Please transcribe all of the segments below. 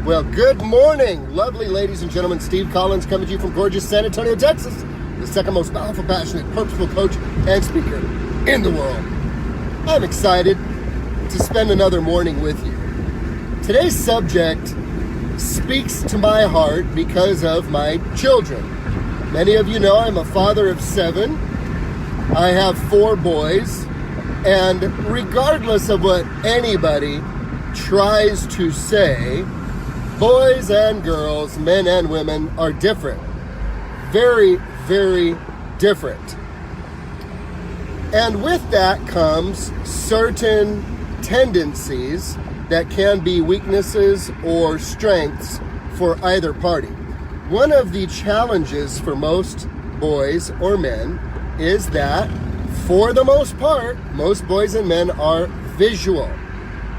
Well, good morning, lovely ladies and gentlemen. Steve Collins coming to you from gorgeous San Antonio, Texas, the second most powerful, passionate, purposeful coach and speaker in the world. I'm excited to spend another morning with you. Today's subject speaks to my heart because of my children. Many of you know I'm a father of 7. I have 4 boys, and regardless of what anybody tries to say, boys and girls, men and women are different. Very, very different. And with that comes certain tendencies that can be weaknesses or strengths for either party. One of the challenges for most boys or men is that, for the most part, most boys and men are visual.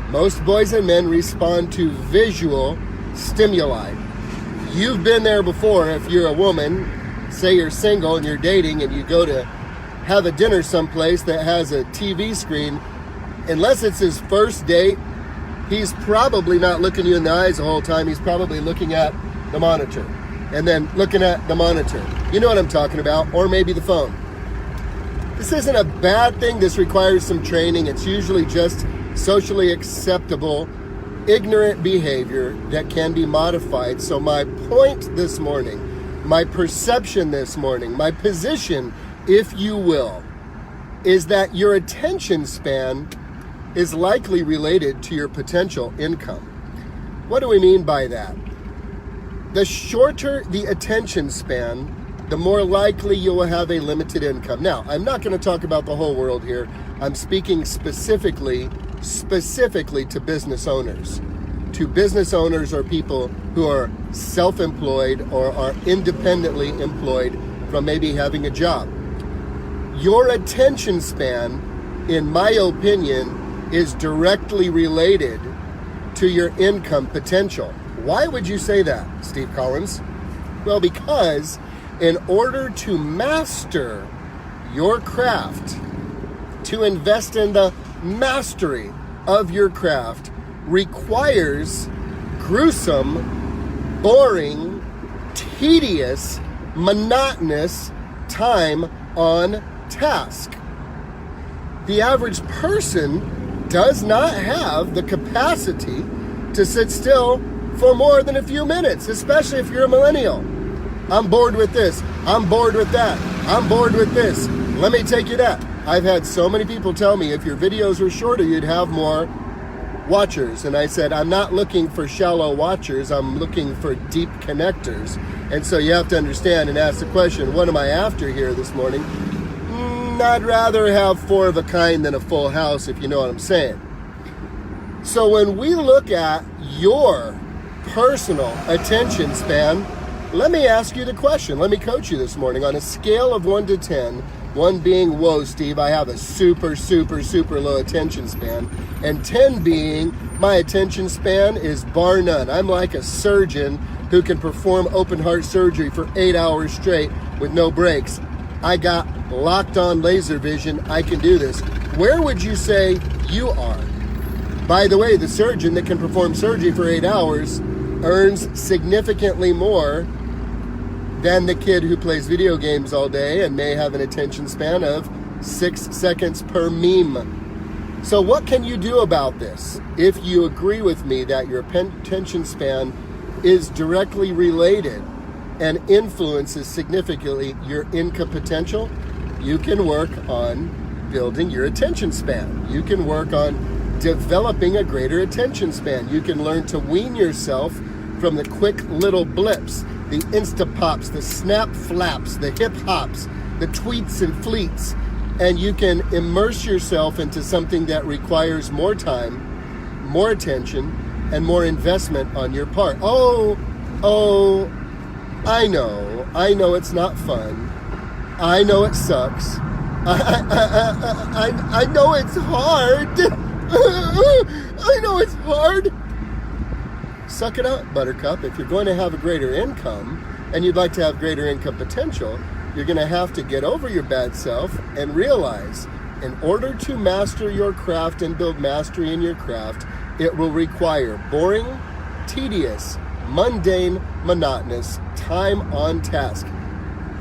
Most boys and men respond to visual stimuli. You've been there before. If you're a woman, say you're single and you're dating and you go to have a dinner someplace that has a TV screen, unless it's his first date, he's probably not looking you in the eyes the whole time. He's probably looking at the monitor and then looking at the monitor. You know what I'm talking about, or maybe the phone. This isn't a bad thing. This requires some training. It's usually just socially acceptable ignorant behavior that can be modified. So my point this morning, my perception this morning, my position, if you will, is that your attention span is likely related to your potential income. What do we mean by that? The shorter the attention span, the more likely you will have a limited income. Now, I'm not going to talk about the whole world here. I'm speaking specifically to business owners. To business owners or people who are self-employed or are independently employed from maybe having a job. Your attention span, in my opinion, is directly related to your income potential. Why would you say that, Steve Collins? Well, because in order to master your craft, to invest in the mastery of your craft, requires gruesome, boring, tedious, monotonous time on task. The average person does not have the capacity to sit still for more than a few minutes, especially if you're a millennial. I'm bored with this. I'm bored with that. I'm bored with this. Let me take you that. I've had so many people tell me if your videos were shorter, you'd have more watchers. And I said, I'm not looking for shallow watchers. I'm looking for deep connectors. And so you have to understand and ask the question, what am I after here this morning? I'd rather have 4 of a kind than a full house, if you know what I'm saying. So when we look at your personal attention span, let me ask you the question. Let me coach you this morning. On a scale of 1 to 10, 1 being, whoa, Steve, I have a super, super, super low attention span, and 10 being, my attention span is bar none. I'm like a surgeon who can perform open heart surgery for 8 hours straight with no breaks. I got locked on laser vision. I can do this. Where would you say you are? By the way, the surgeon that can perform surgery for 8 hours earns significantly more than the kid who plays video games all day and may have an attention span of 6 seconds per meme. So what can you do about this? If you agree with me that your attention span is directly related and influences significantly your income potential, you can work on building your attention span. You can work on developing a greater attention span. You can learn to wean yourself from the quick little blips, the Insta-pops, the snap flaps, the hip hops, the tweets and fleets, and you can immerse yourself into something that requires more time, more attention, and more investment on your part. Oh, I know it's not fun. I know it sucks. I know it's hard. I know it's hard. Suck it up, Buttercup. If you're going to have a greater income and you'd like to have greater income potential, you're going to have to get over your bad self and realize in order to master your craft and build mastery in your craft, it will require boring, tedious, mundane, monotonous, time on task.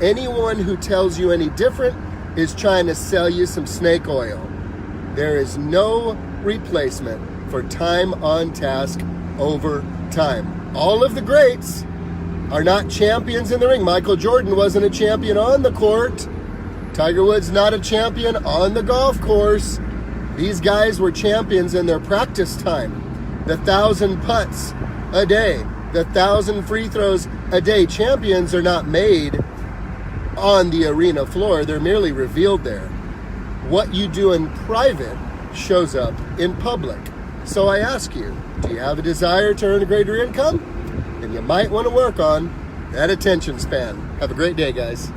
Anyone who tells you any different is trying to sell you some snake oil. There is no replacement for time on task over time. All of the greats are not champions in the ring. Michael Jordan wasn't a champion on the court. Tiger Woods not a champion on the golf course. These guys were champions in their practice time. The 1,000 putts a day, the 1,000 free throws a day. Champions are not made on the arena floor. They're merely revealed there. What you do in private shows up in public. So I ask you, do you have a desire to earn a greater income? Then you might want to work on that attention span. Have a great day, guys.